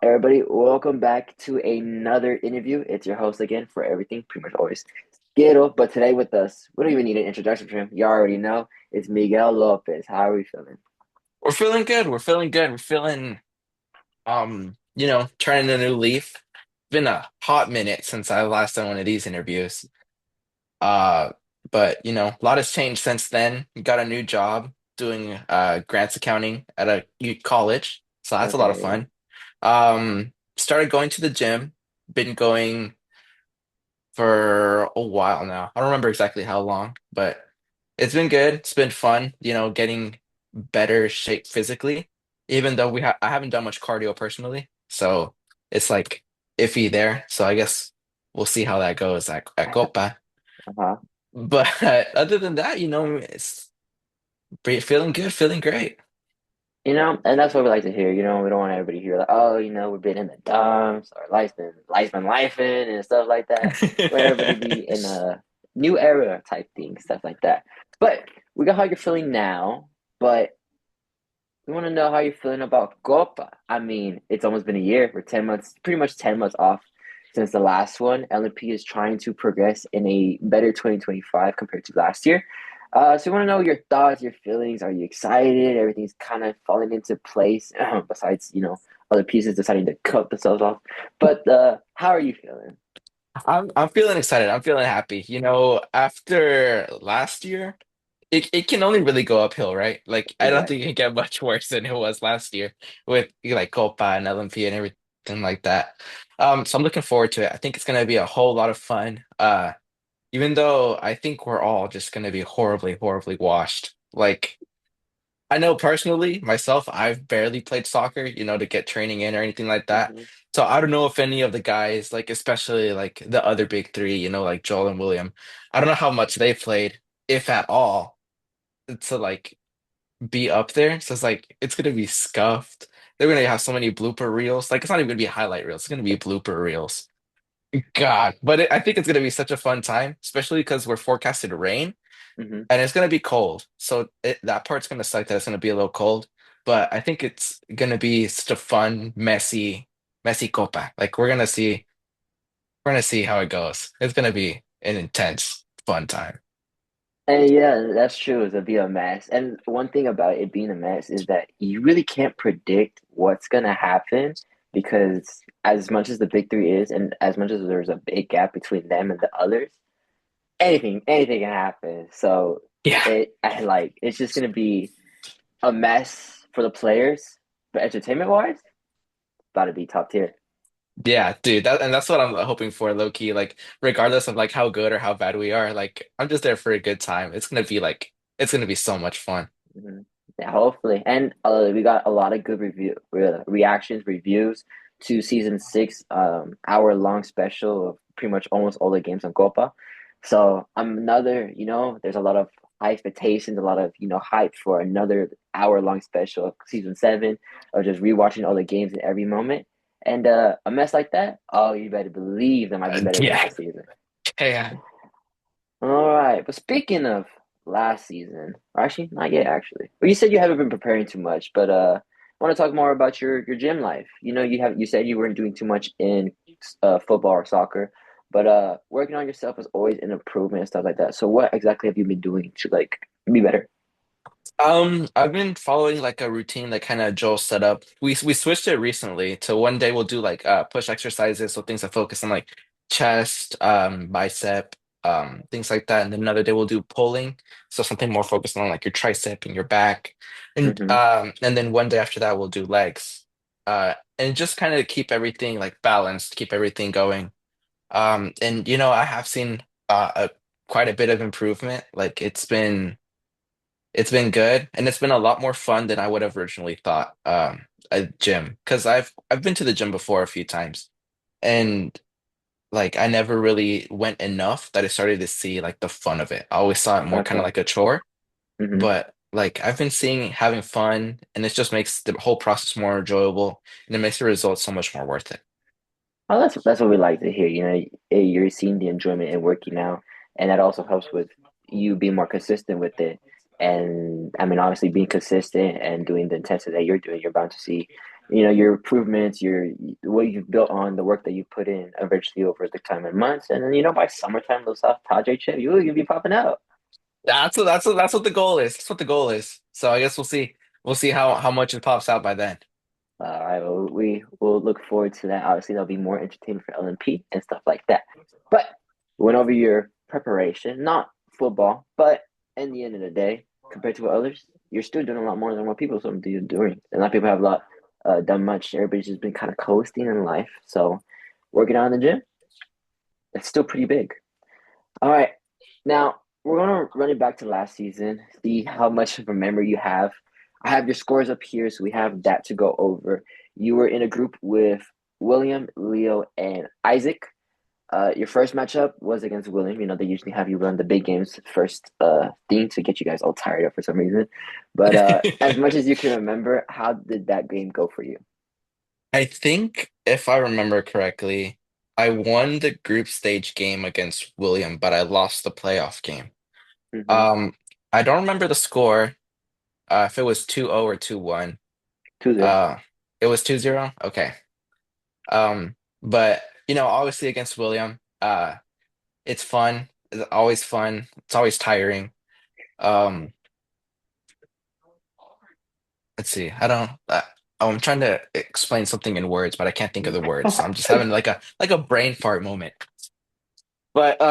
Everybody, welcome back to another interview. It's your host again for everything, pretty much always Skittle. But today with us, we don't even need an introduction for him. You already know it's Miguel Lopez. How are we feeling? We're feeling good. We're feeling good. We're feeling turning a new leaf. Been a hot minute since I last done one of these interviews. Uh, but a lot has changed since then. Got a new job doing grants accounting at a college. So that's a lot of Okay. fun. Started going to the gym. Been going for a while now. I don't remember exactly how long, but it's been good. It's been fun, getting better shape physically, even though I haven't done much cardio personally. So it's like iffy there. So I guess we'll see how that goes at Copa. Uh-huh. But other than that, it's feeling good, feeling great. And that's what we like to hear. We don't want everybody to hear like, oh, we've been in the dumps or life's been lifing and stuff like that. Where everybody be in a new era type thing, stuff like that. But we got how you're feeling now, but we want to know how you're feeling about Copa. I mean, it's almost been a year. We're 10 months, pretty much 10 months off since the last one. LNP is trying to progress in a better 2025 compared to last year. So we want to know your thoughts, your feelings. Are you excited? Everything's kind of falling into place, besides, other pieces deciding to cut themselves off. But how are you feeling? I'm feeling excited. I'm feeling happy. After last year, it can only really go uphill, right? Like I don't think it Exactly. can get much worse than it was last year with like Copa and LMP and everything like that. So I'm looking forward to it. I think it's gonna be a whole lot of fun. Even though I think we're all just gonna be horribly, horribly washed. Like I know personally, myself, I've barely played soccer, to get training in or anything like that. Hmm. So I don't know if any of the guys, like especially like the other big three, like Joel and William, I don't know how much they played, if at all, to like be up there. So it's like it's gonna be scuffed. They're gonna have so many blooper reels. Like it's not even gonna be highlight reels. It's gonna be blooper reels. God, but I think it's gonna be such a fun time, especially because we're forecasted rain Hmm. and it's gonna be cold. So that part's gonna suck that it's gonna be a little cold. But I think it's gonna be such a fun, messy Copa. Like we're gonna see how it goes. It's gonna be an intense, fun time. And yeah, that's true. It'll be a mess. And one thing about it being a mess is that you really can't predict what's gonna happen because as much as the big three is, and as much as there's a big gap between them and the others, anything can happen. So Yeah. it's just gonna be a mess for the players, but entertainment wise, about to be top tier. Yeah, dude, that's what I'm hoping for, low key. Like, regardless of like how good or how bad we are, like I'm just there for a good time. It's gonna be so much fun. Mhm. Yeah, hopefully. And we got a lot of good reactions, reviews to season six, hour-long special of pretty much almost all the games on Copa. So there's a lot of high expectations, a lot of, hype for another hour-long special of season seven, of just rewatching all the games in every moment. And a mess like that, oh, you better believe that might be better than Yeah, last season. yeah. All right, but speaking of last season, or actually not yet, actually. Well, you said you haven't been preparing too much, but I want to talk more about your gym life. You said you weren't doing too much in football or soccer, but working on yourself is always an improvement and stuff like that. So what exactly have you been doing to like be better? I've been following like a routine that kind of Joel set up. We switched it recently to one day we'll do like push exercises, so things that focus on like chest, bicep, things like that. And then another day we'll do pulling, so something more focused on like your tricep and your back. Mm-hmm. And then one day after that we'll do legs. And just kind of keep everything like balanced, keep everything going. And I have seen quite a bit of improvement. Like it's been good, and it's been a lot more fun than I would have originally thought. A gym, because I've been to the gym before a few times, and like I never really went enough that I started to see like the fun of it. I always saw it more kind of Okay. like a chore, Mm-hmm. but like I've been seeing having fun, and it just makes the whole process more enjoyable, and it makes the results so much more worth it. Oh, that's what we like to hear. You're seeing the enjoyment in working out, and that also helps with you being more consistent with it. And I mean, obviously, being consistent and doing the intensity that you're doing, you're bound to see, your improvements, your what you've built on, the work that you put in eventually over the time and months. And then, by summertime, those soft project chip, you'll be popping out. That's what the goal is. That's what the goal is. So I guess we'll see. We'll see how much it pops out by then. All right, well, we will look forward to that. Obviously, there'll be more entertainment for LMP and stuff like that. But we went over your preparation, not football, but in the end of the day, compared to others, you're still doing a lot more than what people some do doing. A lot of people have not done much. Everybody's just been kind of coasting in life. So working out in the gym, it's still pretty big. All right. Now we're gonna run it back to last season, see how much of a memory you have. I have your scores up here, so we have that to go over. You were in a group with William, Leo, and Isaac. Your first matchup was against William. They usually have you run the big games first thing to get you guys all tired up for some reason. But as much as you can remember, how did that game go for you? I think if I remember correctly, I won the group stage game against William, but I lost the playoff game. Mm-hmm. Um, I don't remember the score, if it was 2-0 or 2-1. 2-0. Uh, it was 2-0. Okay. But obviously against William, it's fun. It's always fun. It's always tiring. Um, let's see. I don't. I'm trying to explain something in words, but I can't think of the words. So I'm just having like a brain fart moment. But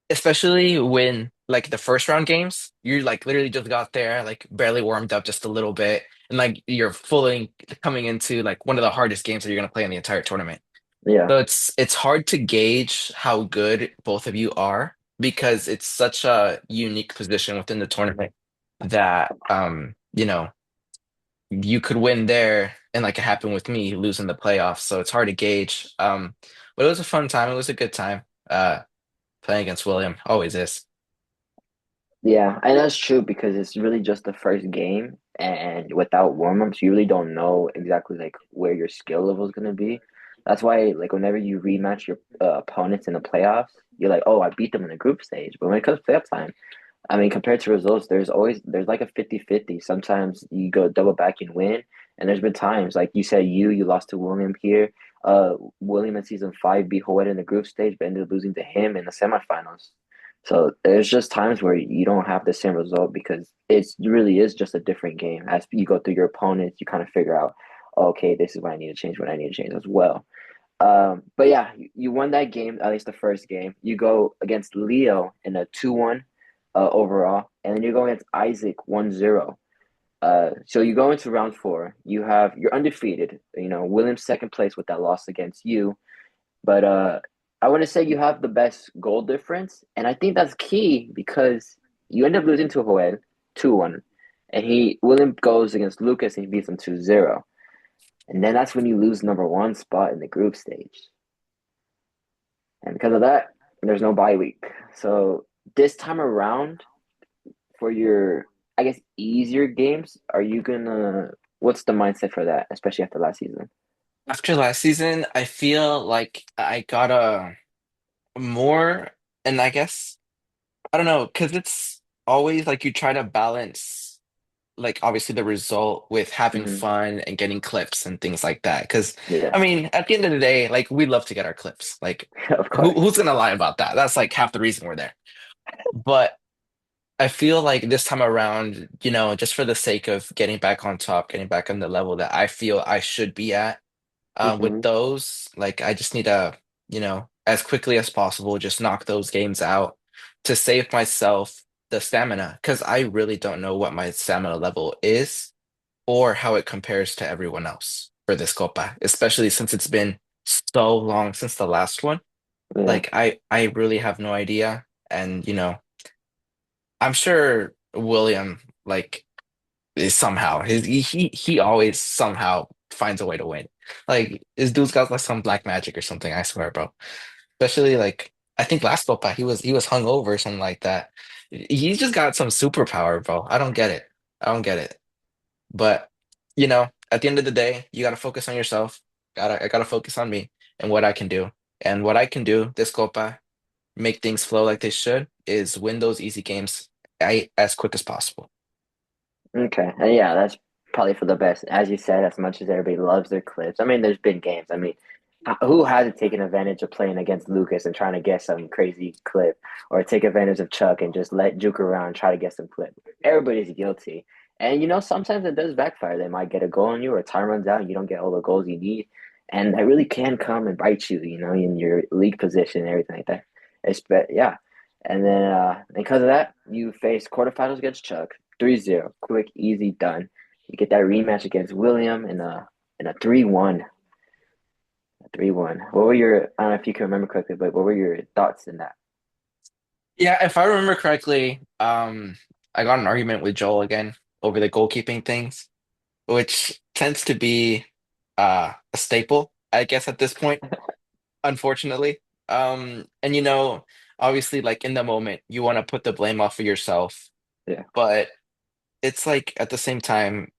especially when like the first round games, you like literally just got there, like barely warmed up just a little bit, and like you're fully coming into like one of the hardest games that you're gonna play in the entire tournament. Yeah. So it's hard to gauge how good both of you are because it's such a unique position within the tournament that you could win there and like it happened with me losing the playoffs. So it's hard to gauge. But it was a fun time. It was a good time. Playing against William always is. Yeah, and that's true because it's really just the first game, and without warm-ups, you really don't know exactly like where your skill level is gonna be. That's why, like, whenever you rematch your opponents in the playoffs, you're like, "Oh, I beat them in the group stage." But when it comes to playoff time, I mean, compared to results, there's like a 50-50. Sometimes you go double back and win, and there's been times like you said you lost to William here. William in season five beat Hoyt in the group stage, but ended up losing to him in the semifinals. So there's just times where you don't have the same result because it really is just a different game. As you go through your opponents, you kind of figure out, okay, this is what I need to change, what I need to change as well. But yeah, you won that game, at least the first game. You go against Leo in a 2-1 overall, and then you go against Isaac 1-0. So you go into round four. You're undefeated. Williams second place with that loss against you, but I want to say you have the best goal difference, and I think that's key because you end up losing to Joel 2-1, and William goes against Lucas and he beats him 2-0. And then that's when you lose number one spot in the group stage. And because of that, there's no bye week. So this time around, for your, I guess, easier games, what's the mindset for that, especially after last season? After last season, I feel like I got a more, and I guess I don't know, because it's always like you try to balance like obviously the result with having Hmm. fun and getting clips and things like that. Because Yeah, I mean, at the end of the day, like we love to get our clips. Like of who course. who's gonna lie about that? That's like half the reason we're there. But I feel like this time around, just for the sake of getting back on top, getting back on the level that I feel I should be at, with Hmm. those, like I just need to, as quickly as possible, just knock those games out to save myself the stamina. Because I really don't know what my stamina level is or how it compares to everyone else for this Copa, especially since it's been so long since the last one. Yeah, Like I really have no idea. And I'm sure William like is somehow he always somehow finds a way to win. Like this dude's got like some black magic or something, I swear, bro. Especially like I think last Copa he was hung over or something like that. He's just got some superpower, bro. I don't get it. I don't get it. But at the end of the day, you gotta focus on yourself. I gotta focus on me and what I can do. And what I can do this Copa, make things flow like they should, is win those easy games. as quick as possible. Okay. And yeah, that's probably for the best. As you said, as much as everybody loves their clips, I mean, there's been games. I mean, who hasn't taken advantage of playing against Lucas and trying to get some crazy clip, or take advantage of Chuck and just let juke around and try to get some clip? Everybody's guilty. And sometimes it does backfire. They might get a goal on you, or time runs out and you don't get all the goals you need. And that really can come and bite you, in your league position and everything like that. Yeah. And then because of that, you face quarterfinals against Chuck. 3-0, quick, easy, done. You get that rematch against William in a 3-1. A 3-1. What were your I don't know if you can remember correctly, but what were your thoughts in that? Yeah, if I remember correctly, I got an argument with Joel again over the goalkeeping things, which tends to be a staple, I guess, at this point, unfortunately. And obviously, like in the moment, you want to put the blame off of yourself, Yeah. but it's like at the same time,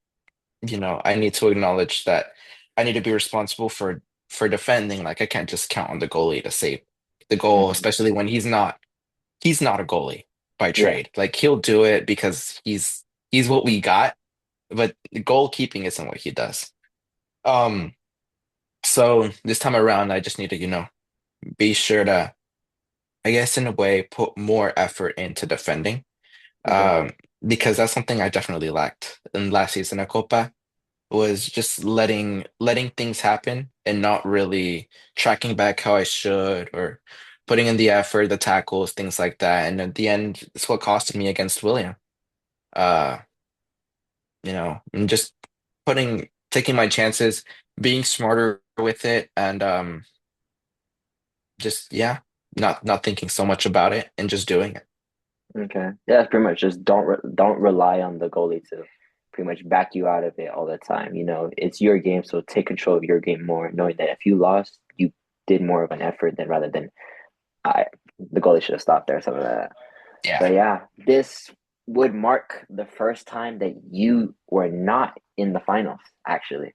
I need to acknowledge that I need to be responsible for defending. Like I can't just count on the goalie to save the goal, Hmm. especially when he's not a goalie by Yeah. trade. Like he'll do it because he's what we got, but goalkeeping isn't what he does. Um, so this time around, I just need to, be sure to, I guess, in a way, put more effort into defending. Okay. Um, because that's something I definitely lacked in last season at Copa was just letting things happen and not really tracking back how I should or putting in the effort, the tackles, things like that. And at the end, it's what costed me against William. Uh, and just taking my chances, being smarter with it, and just yeah, not thinking so much about it and just doing it. Okay. Yeah, it's pretty much just don't rely on the goalie to pretty much back you out of it all the time. It's your game, so take control of your game more, knowing that if you lost, you did more of an effort than rather than I the goalie should have stopped there, something like that. Yeah. But yeah, this would mark the first time that you were not in the finals, actually.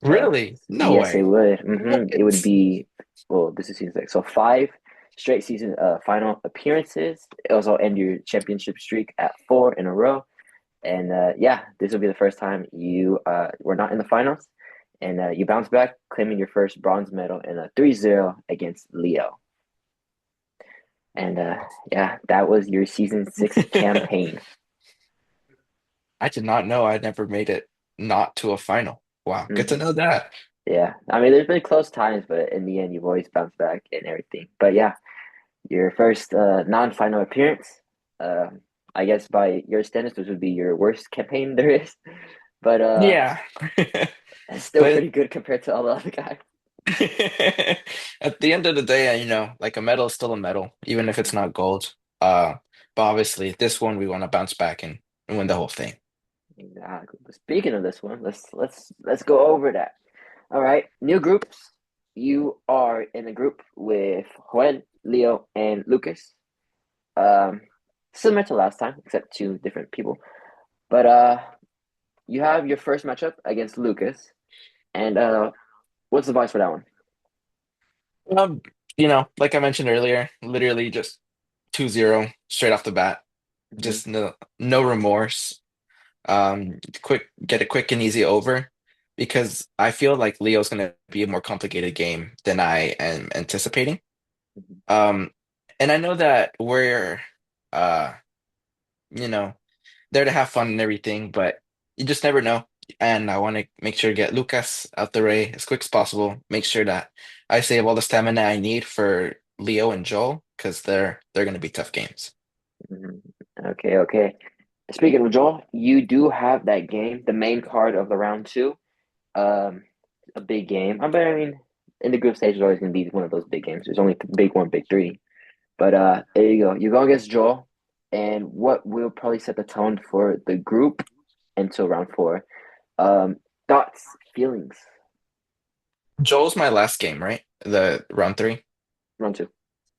So Really? No yes, it way. would. It would What? be well. This is season six, so five straight season final appearances. It also end your championship streak at four in a row. And yeah, this will be the first time you were not in the finals, and you bounce back, claiming your first bronze medal in a 3-0 against Leo. And yeah, that was your season six campaign. I did not know I'd never made it not to a final. Wow, good to Hmm. know that. Yeah, I mean, there's been close times, but in the end, you've always bounced back and everything. But yeah, your first non-final appearance. Uh, I guess by your standards, this would be your worst campaign there is, but Yeah. it's still But pretty good compared to all the other guys. at the end of the day, like a medal is still a medal, even if it's not gold. But obviously, this one we want to bounce back and win the whole thing. Exactly. Speaking of this one, let's go over that. All right, new groups. You are in a group with Juan, Leo, and Lucas. Um, Similar to last time, except two different people. But you have your first matchup against Lucas, and what's the vice for that one? Um, like I mentioned earlier, literally just 2-0 straight off the bat. Hmm. Just no remorse. Get a quick and easy over because I feel like Leo's going to be a more complicated game than I am anticipating. Um, and I know that we're, uh, you know, there to have fun and everything, but you just never know. And I want to make sure to get Lucas out the way as quick as possible. Make sure that I save all the stamina I need for Leo and Joel because they're going to be tough games. Hmm. Okay, okay. Speaking of Joel, you do have that game, the main card of the round two. Um, a big game. I mean, in the group stage, it's always going to be one of those big games. There's only big one, big three. But there you go. You go against Joel, and what will probably set the tone for the group until round four. Um, Thoughts, feelings, Joel's my last game, right? The round three. round two.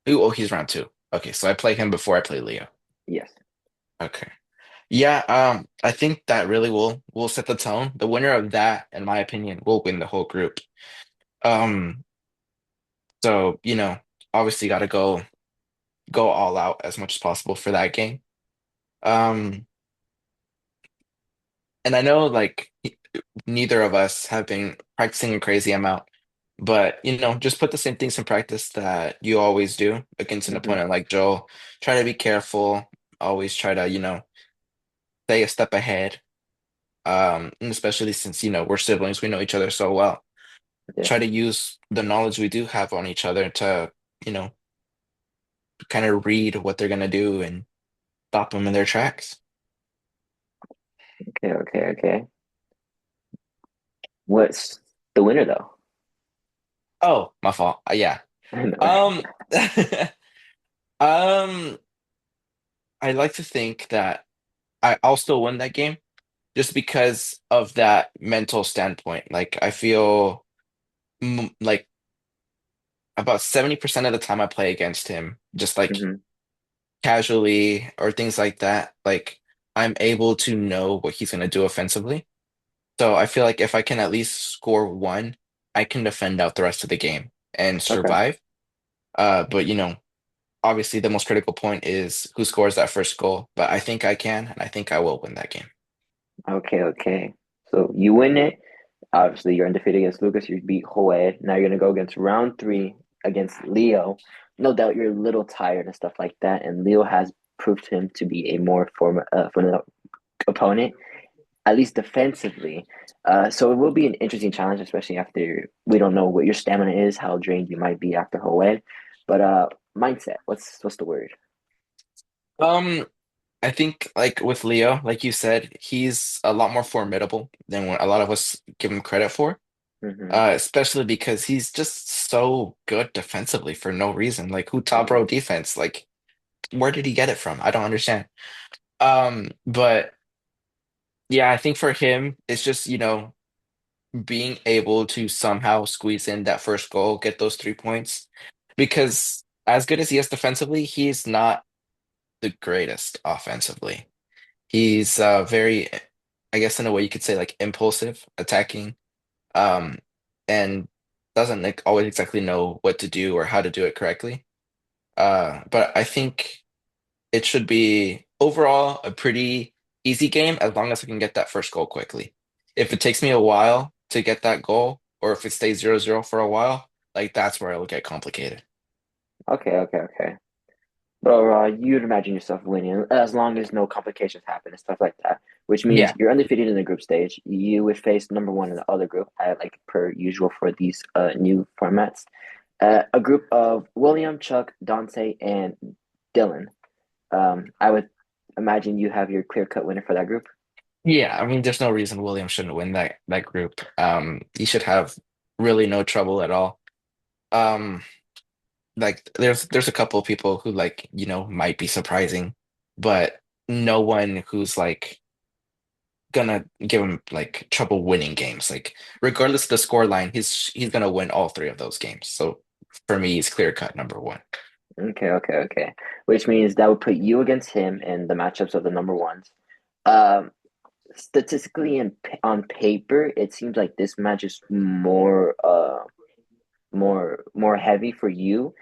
Ooh, oh, he's round two. Okay, so I play him before I play Leo. Yes. Okay. Yeah, I think that really will set the tone. The winner of that, in my opinion, will win the whole group. Um, so obviously got to go all out as much as possible for that game. Um, and I know like neither of us have been practicing a crazy amount, but just put the same things in practice that you always do against an Hmm. opponent like Joel. Try to be careful. Always try to, stay a step ahead. And especially since, we're siblings, we know each other so well. Yeah. Try to use the knowledge we do have on each other to, you know, kind of read what they're gonna do and stop them in their tracks. Okay. Okay. Okay. What's the winner though? Oh, my fault. Yeah. Um, um, I like to think that I'll still win that game just because of that mental standpoint. Like I feel like about 70% of the time I play against him, just like Hmm. casually or things like that, like I'm able to know what he's gonna do offensively. So I feel like if I can at least score one, I can defend out the rest of the game and Okay. survive. But obviously the most critical point is who scores that first goal. But I think I can, and I think I will win that game. Okay. Okay. So you win it. Obviously, you're undefeated against Lucas. You beat Hoed. Now you're gonna go against round three against Leo. No doubt you're a little tired and stuff like that. And Leo has proved him to be a more formidable opponent, at least defensively. So it will be an interesting challenge, especially after we don't know what your stamina is, how drained you might be after Hoed. But mindset. What's the word? Um, I think like with Leo, like you said, he's a lot more formidable than what a lot of us give him credit for. Mm-hmm. Especially because he's just so good defensively for no reason. Like who top Yeah. row defense? Like where did he get it from? I don't understand. But yeah, I think for him, it's just, being able to somehow squeeze in that first goal, get those 3 points. Because as good as he is defensively, he's not the greatest offensively. He's very, I guess in a way you could say like impulsive attacking, um, and doesn't like always exactly know what to do or how to do it correctly. But I think it should be overall a pretty easy game as long as I can get that first goal quickly. If it takes me a while to get that goal, or if it stays 0-0 for a while, like that's where it'll get complicated. Okay. Okay. Okay. But overall, you'd imagine yourself winning as long as no complications happen and stuff like that. Which means Yeah. you're undefeated in the group stage. You would face number one in the other group, like per usual for these new formats. A group of William, Chuck, Dante, and Dylan. I would imagine you have your clear cut winner for that group. Yeah, I mean, there's no reason Williams shouldn't win that group. He should have really no trouble at all. Um, like there's a couple of people who like, might be surprising, but no one who's like gonna give him like trouble winning games. Like regardless of the score line, he's gonna win all three of those games. So for me, he's clear cut number one. Okay, okay, okay. Which means that would put you against him in the matchups of the number ones. Um, Statistically and on paper, it seems like this match is more heavy for you,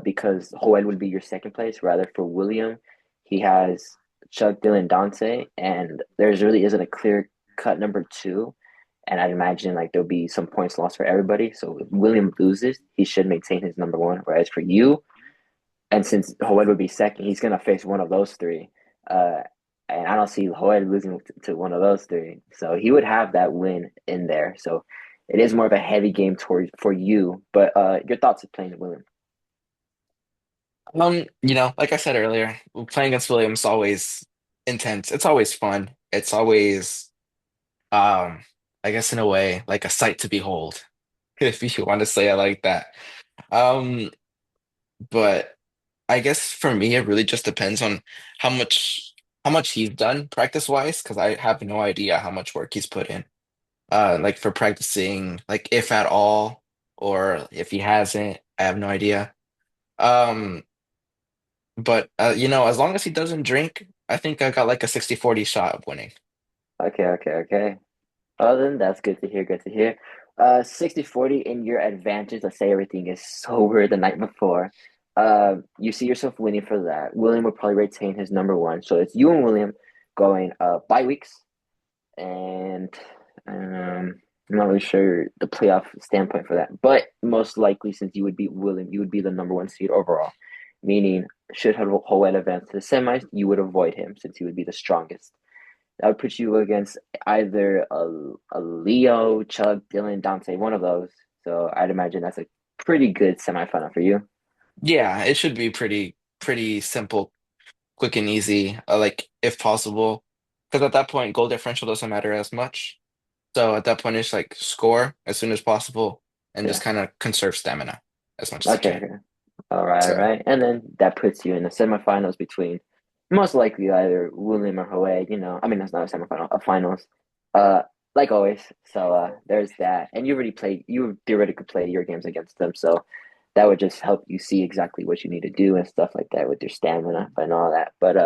because Joel would be your second place. Rather for William, he has Chuck, Dylan, Dante, and there's really isn't a clear cut number two. And I'd imagine like there'll be some points lost for everybody. So if William loses, he should maintain his number one. Whereas for you, and since Joel would be second, he's gonna face one of those three. Uh, and I don't see Joel losing to one of those three. So he would have that win in there. So it is more of a heavy game toward for you. But your thoughts of playing William? Like I said earlier, playing against Williams is always intense. It's always fun. It's always I guess in a way, like a sight to behold, if you want to say it like that. Um, but I guess for me, it really just depends on how much how much he's done practice wise, because I have no idea how much work he's put in. Like for practicing, like if at all, or if he hasn't, I have no idea. Um, but as long as he doesn't drink, I think I got like a 60-40 shot of winning. Okay, okay, okay. Other than that's good to hear. Good to hear. 60-40 in your advantage. Let's say everything is sober the night before. You see yourself winning for that. William would probably retain his number one. So it's you and William going bye weeks, and I'm not really sure the playoff standpoint for that. But most likely, since you would beat William, you would be the number one seed overall. Meaning, should Hoed advance to the semis, you would avoid him since he would be the strongest. That would put you against either a Leo, Chuck, Dylan, Dante, one of those. So I'd imagine that's a pretty good semifinal for you. Yeah, it should be pretty simple, quick and easy. Like if possible, because at that point, goal differential doesn't matter as much. So at that point, it's like score as soon as possible and just Yeah. kind of conserve stamina as much as you Okay. can. Okay. All right. All So right. And then that puts you in the semifinals between most likely either William or Hawaii. I mean, that's not a semifinal, a finals. Uh, like always. So there's that. And you already played. You theoretically played your games against them. So that would just help you see exactly what you need to do and stuff like that with your stamina and all that. But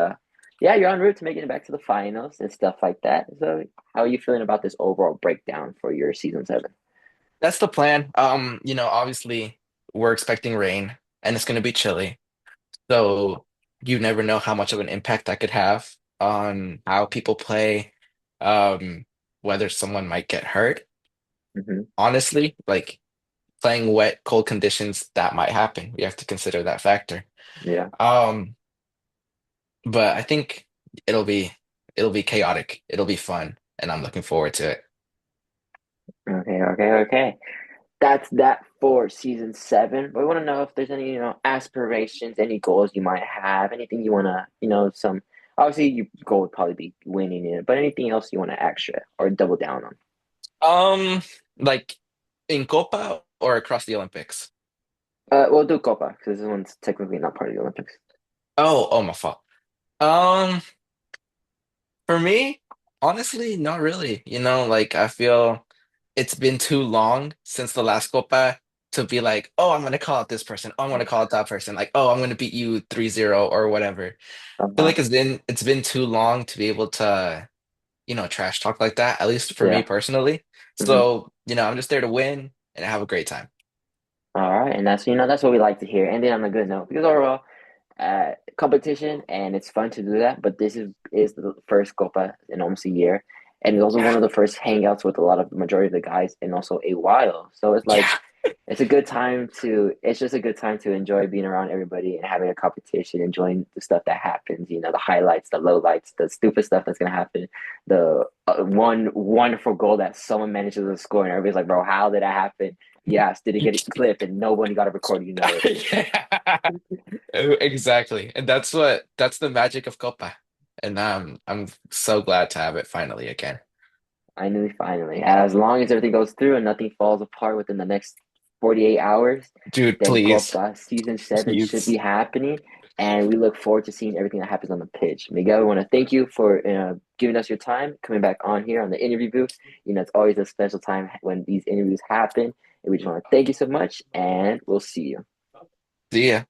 yeah, you're en route to making it back to the finals and stuff like that. So how are you feeling about this overall breakdown for your season seven? that's the plan. Obviously we're expecting rain and it's going to be chilly. So you never know how much of an impact that could have on how people play, um, whether someone might get hurt. Hmm. Honestly, like playing wet, cold conditions, that might happen. We have to consider that factor. Yeah. Um, but I think it'll be it'll be chaotic. It'll be fun, and I'm looking forward to it. Okay. Okay. Okay. That's that for season seven. But we want to know if there's any, aspirations, any goals you might have, anything you want to, some. Obviously, your goal would probably be winning it, but anything else you want to extra or double down on. Um, like in Copa or across the Olympics? We'll do Copa because this one's technically not part of the Olympics. Oh, my fault. Um, for me, honestly, not really. Like I feel it's been too long since the last Copa to be like, oh, I'm gonna call out this person. Oh, I'm gonna call out that person. Like, oh, I'm gonna beat you 3-0 or whatever. I feel Uh-huh. like it's been too long to be able to, trash talk like that, at least for me Yeah. personally. Hmm. So, I'm just there to win and have a great time. All right, and that's what we like to hear. Ending on a good note because overall, competition, and it's fun to do that. But this is the first Copa in almost a year, and it's also Yeah. one of the first hangouts with a lot of the majority of the guys in also a while. So it's like Yeah. it's a good time to. It's just a good time to enjoy being around everybody and having a competition, enjoying the stuff that happens. The highlights, the lowlights, the stupid stuff that's gonna happen, the one wonderful goal that someone manages to score, and everybody's like, "Bro, how did that happen?" Yes, did it get a clip and nobody got a record? It. Yeah. Exactly. And that's the magic of Copa. And I'm so glad to have it finally again. Finally. As long as everything goes through and nothing falls apart within the next 48 hours, Dude, then please. Copa season seven should Please. be happening. And we look forward to seeing everything that happens on the pitch. Miguel, we want to thank you for giving us your time, coming back on here on the interview booth. It's always a special time when these interviews happen. And we just want to thank you so much, and we'll see you. See ya.